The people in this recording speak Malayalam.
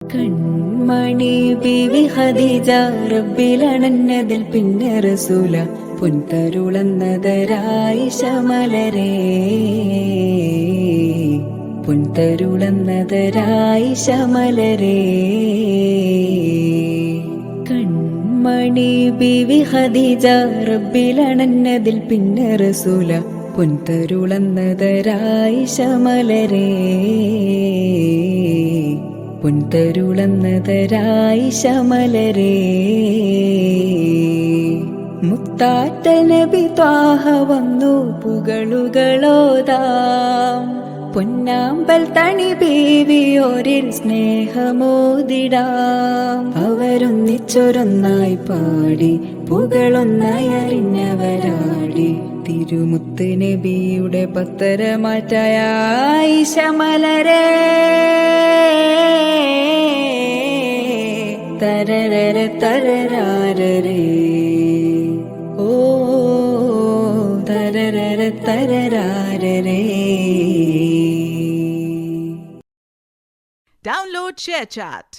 കൺമണി ബീവി ഖദീജ റബ്ബിലണഞ്ഞതിൽ പിന്നെ റസൂല പുൻതരുളന്നതരായിഷ മലരേ പുൻതരുളന്നതരായിഷ മലരേ. കൺമണി ബീവി ഖദീജ റബ്ബിലണഞ്ഞതിൽ പിന്നെ റസൂല പുൻതരുളന്നതരായിഷ മലരേ പുൻതരുളന്നതരായിഷ മലരേ. മുത്താറ്റ നബി ത്വാഹ വന്നു പുകളുകളോതാം പൊന്നാമ്പൽ തണി ബീവിയോരിൽ സ്നേഹമോദിടാം. അവരൊന്നിച്ചൊരൊന്നായി പാടി പുകളൊന്നായി അറിഞ്ഞവരാടി തിരുമുത്ത് നബിയുടെ പത്തരമാറ്റായ ആയിഷ മലരേ തരരര തരരാരരേ ഓ തരരര തരരാരരേ. Download ShareChat.